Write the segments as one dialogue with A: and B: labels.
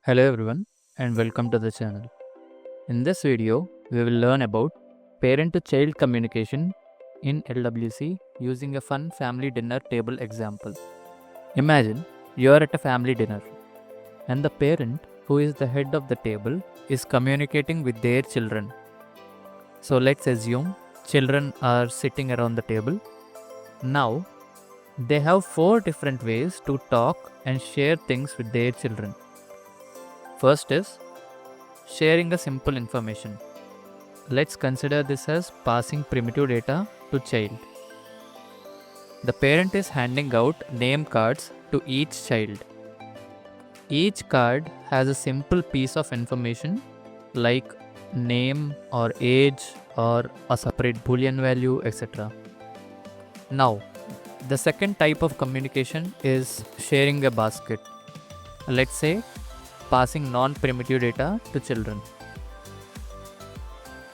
A: Hello everyone and welcome to the channel. In this video, we will learn about parent-to-child communication in LWC using a fun family dinner table example. Imagine you are at a family dinner and the parent, who is the head of the table, is communicating with their children. So let's assume children are sitting around the table. Now, they have 4 different ways to talk and share things with their children. First is sharing a simple information. Let's consider this as passing primitive data to child. The parent is handing out name cards to each child. Each card has a simple piece of information like name or age or a separate boolean value, etc. Now, the second type of communication is sharing a basket. Let's say passing non-primitive data to children.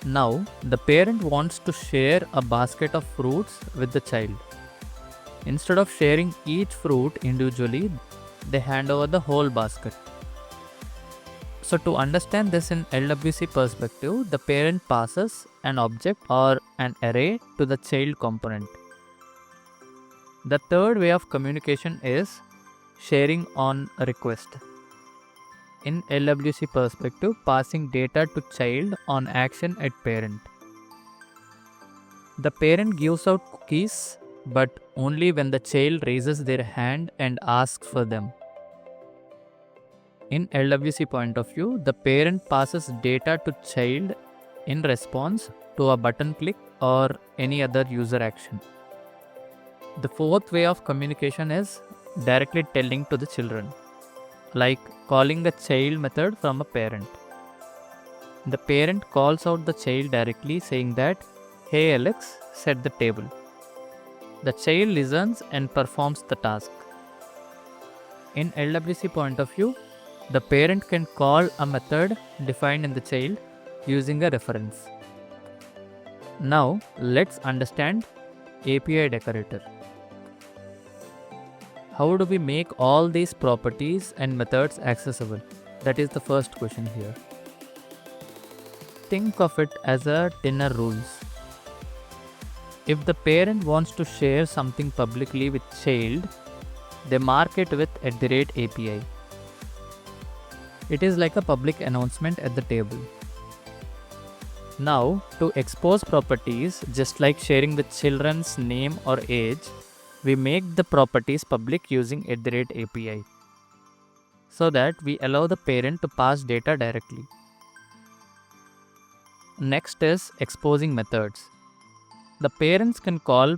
A: Now, the parent wants to share a basket of fruits with the child. Instead of sharing each fruit individually, they hand over the whole basket. So to understand this in LWC perspective, the parent passes an object or an array to the child component. The third way of communication is sharing on request. In LWC perspective, passing data to child on action at parent. The parent gives out cookies, but only when the child raises their hand and asks for them. In LWC point of view, the parent passes data to child in response to a button click or any other user action. The fourth way of communication is directly telling to the children, like calling the child method from a parent. The parent calls out the child directly saying that, "Hey Alex, set the table." The child listens and performs the task. In LWC point of view, the parent can call a method defined in the child using a reference. Now, let's understand API decorator. How do we make all these properties and methods accessible? That is the first question here. Think of it as a dinner rules. If the parent wants to share something publicly with child, they mark it with @API. It is like a public announcement at the table. Now, to expose properties, just like sharing the children's name or age, we make the properties public using @API so that we allow the parent to pass data directly. Next is exposing methods. The parents can call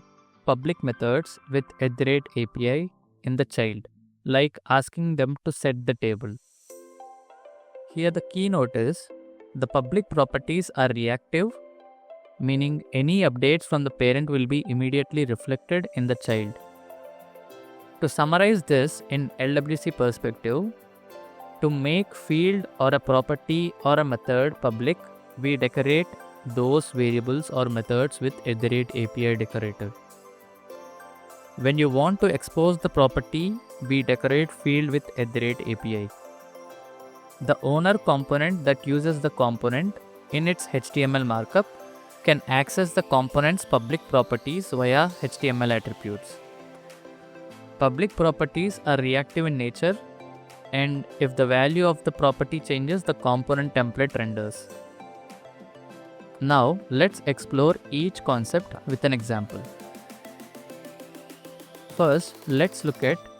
A: public methods with @API in the child, like asking them to set the table. Here the keynote is the public properties are reactive, meaning any updates from the parent will be immediately reflected in the child. To summarize this in LWC perspective, to make field or a property or a method public, we decorate those variables or methods with @API decorator. When you want to expose the property, we decorate field with @API. The owner component that uses the component in its HTML markup can access the component's public properties via HTML attributes. Public properties are reactive in nature, and if the value of the property changes, the component template renders. Now, let's explore each concept with an example. First, let's look at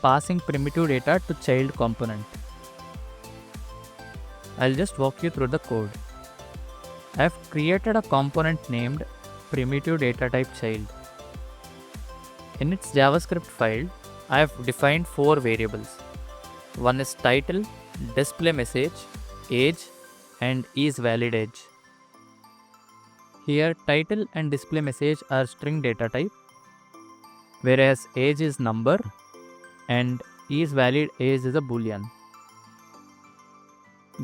A: passing primitive data to child component. I'll just walk you through the code. I've created a component named primitive data type child. In its JavaScript file, I have defined 4 variables. One is title, display message, age, and isValidAge. Here, title and display message are string data type, whereas age is number and isValidAge is a boolean.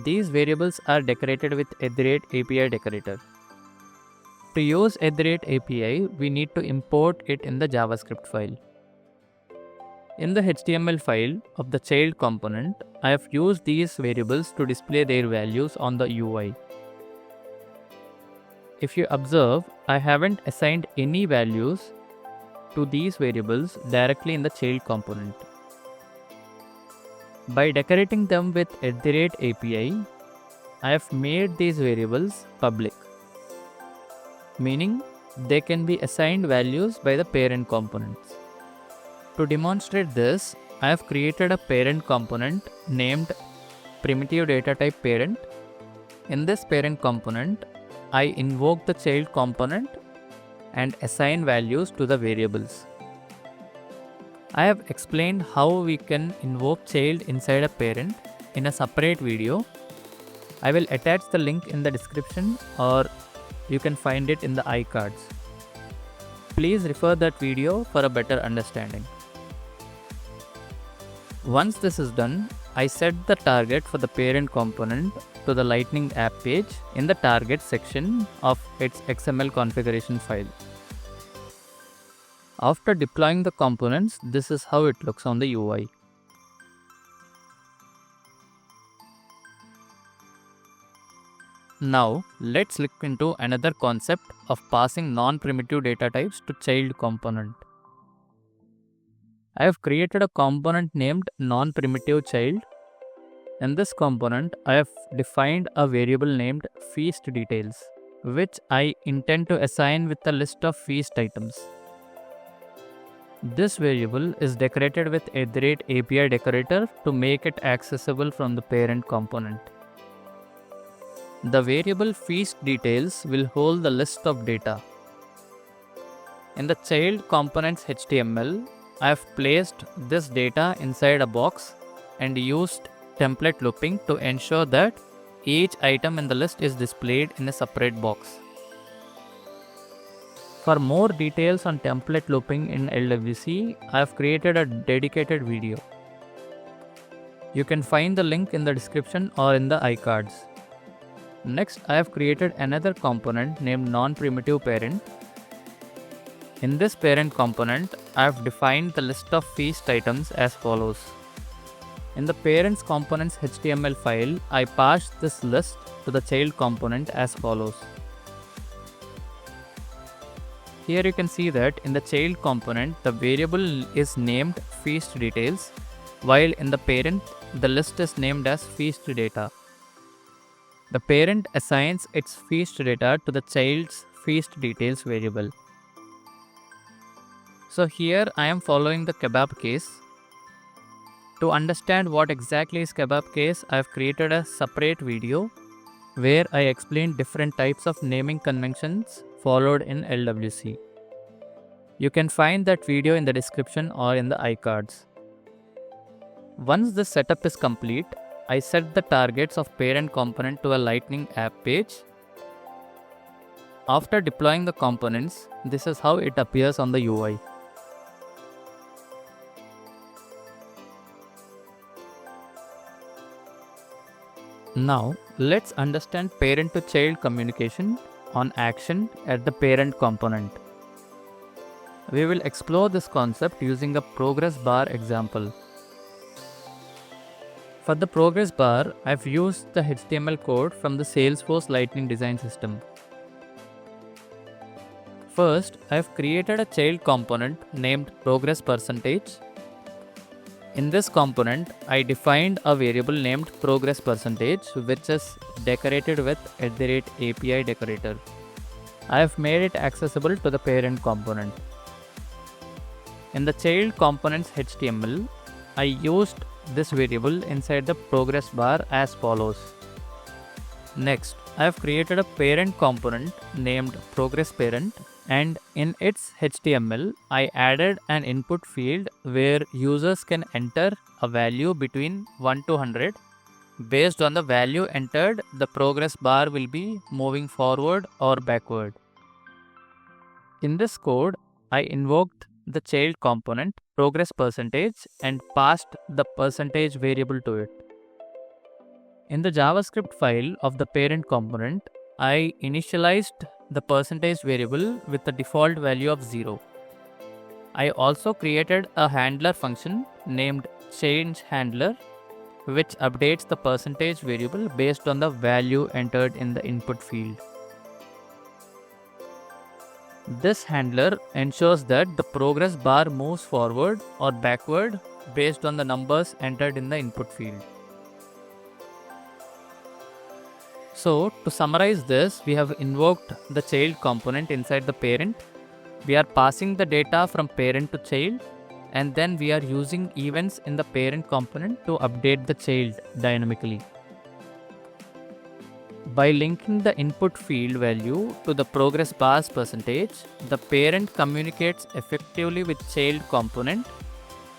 A: These variables are decorated with @API decorator. To use @API, we need to import it in the JavaScript file. In the HTML file of the child component, I have used these variables to display their values on the UI. If you observe, I haven't assigned any values to these variables directly in the child component. By decorating them with @API, I have made these variables public, meaning they can be assigned values by the parent components. To demonstrate this, I have created a parent component named primitive data type parent. In this parent component, I invoke the child component and assign values to the variables. I have explained how we can invoke child inside a parent in a separate video. I will attach the link in the description, or you can find it in the iCards. Please refer that video for a better understanding. Once this is done, I set the target for the parent component to the Lightning app page in the target section of its XML configuration file. After deploying the components, this is how it looks on the UI. Now, let's look into another concept of passing non-primitive data types to child component. I have created a component named non-primitive child. In this component, I have defined a variable named feast details, which I intend to assign with a list of feast items. This variable is decorated with @API decorator to make it accessible from the parent component. The variable feast details will hold the list of data. In the child component's HTML, I have placed this data inside a box and used template looping to ensure that each item in the list is displayed in a separate box. For more details on template looping in LWC, I have created a dedicated video. You can find the link in the description or in the iCards. Next, I have created another component named non-primitive parent. In this parent component, I have defined the list of feast items as follows. In the parent's component's HTML file, I passed this list to the child component as follows. Here you can see that in the child component, the variable is named feast details, while in the parent, the list is named as feast data. The parent assigns its feast data to the child's feast details variable. So here I am following the kebab case. To understand what exactly is kebab case, I have created a separate video where I explain different types of naming conventions followed in LWC. You can find that video in the description or in the iCards. Once this setup is complete, I set the targets of parent component to a Lightning app page. After deploying the components, this is how it appears on the UI. Now, let's understand parent to child communication on action at the parent component. We will explore this concept using a progress bar example. For the progress bar, I have used the HTML code from the Salesforce Lightning design system. First, I have created a child component named progress percentage. In this component, I defined a variable named progress percentage, which is decorated with @API decorator. I have made it accessible to the parent component. In the child component's HTML, I used this variable inside the progress bar as follows. Next, I have created a parent component named progress parent, and in its HTML, I added an input field where users can enter a value between 1 to 100. Based on the value entered, the progress bar will be moving forward or backward. In this code, I invoked the child component progress percentage and passed the percentage variable to it. In the JavaScript file of the parent component, I initialized the percentage variable with the default value of 0. I also created a handler function named changeHandler, which updates the percentage variable based on the value entered in the input field. This handler ensures that the progress bar moves forward or backward based on the numbers entered in the input field. So, to summarize this, we have invoked the child component inside the parent. We are passing the data from parent to child, and then we are using events in the parent component to update the child dynamically. By linking the input field value to the progress bar's percentage, the parent communicates effectively with child component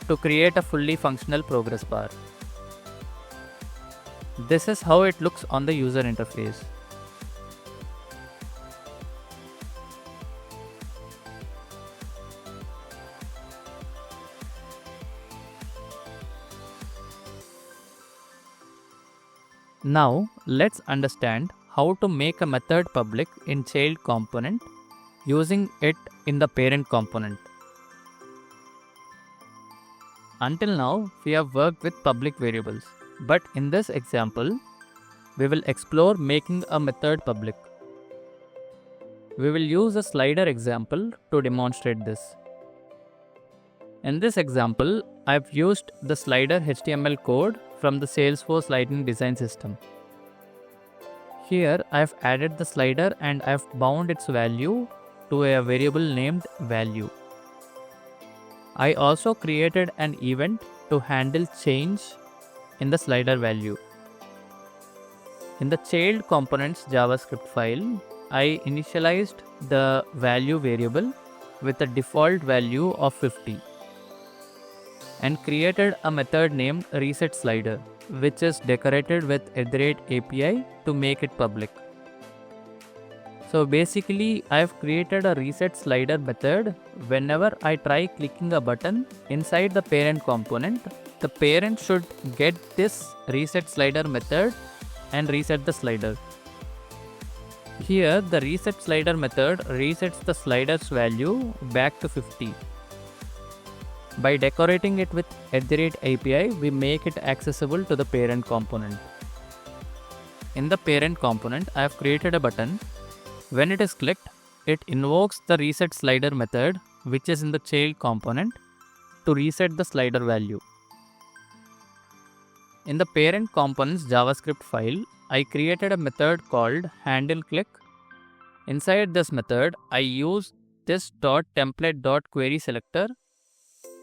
A: to create a fully functional progress bar. This is how it looks on the user interface. Now let's understand how to make a method public in child component using it in the parent component. Until now, we have worked with public variables, but in this example, we will explore making a method public. We will use a slider example to demonstrate this. In this example, I have used the slider HTML code from the Salesforce Lightning Design System. Here, I have added the slider and I have bound its value to a variable named value. I also created an event to handle change in the slider value. In the child components JavaScript file, I initialized the value variable with a default value of 50 and created a method named resetSlider, which is decorated with @API to make it public. So basically, I have created a resetSlider method. Whenever I try clicking a button inside the parent component, the parent should get this resetSlider method and reset the slider. Here, the resetSlider method resets the slider's value back to 50. By decorating it with @API, we make it accessible to the parent component. In the parent component, I have created a button. When it is clicked, it invokes the resetSlider method, which is in the child component, to reset the slider value. In the parent component's JavaScript file, I created a method called handleClick. Inside this method, I use this .template.querySelector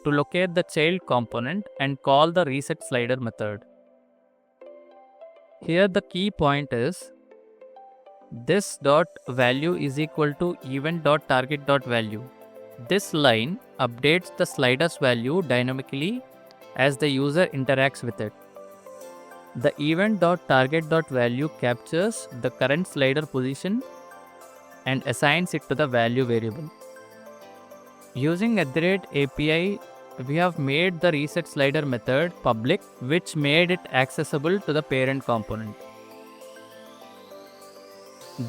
A: to locate the child component and call the resetSlider method. Here the key point is this .value is equal to event.target.value. This line updates the slider's value dynamically as the user interacts with it. The event.target.value captures the current slider position and assigns it to the value variable. Using @API, we have made the resetSlider method public, which made it accessible to the parent component.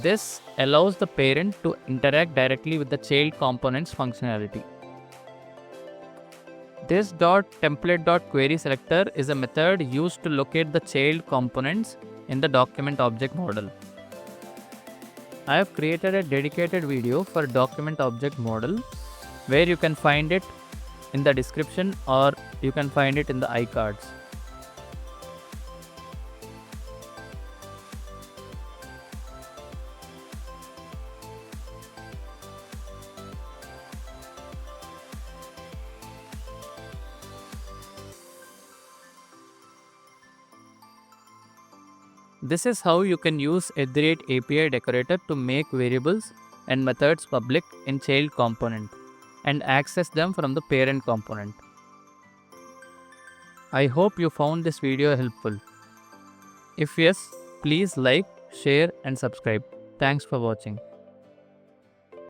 A: This allows the parent to interact directly with the child component's functionality. This .template.querySelector is a method used to locate the child components in the document object model. I have created a dedicated video for document object model where you can find it in the description or you can find it in the iCards. This is how you can use @API decorator to make variables and methods public in child component and access them from the parent component. I hope you found this video helpful. If yes, please like, share and subscribe. Thanks for watching.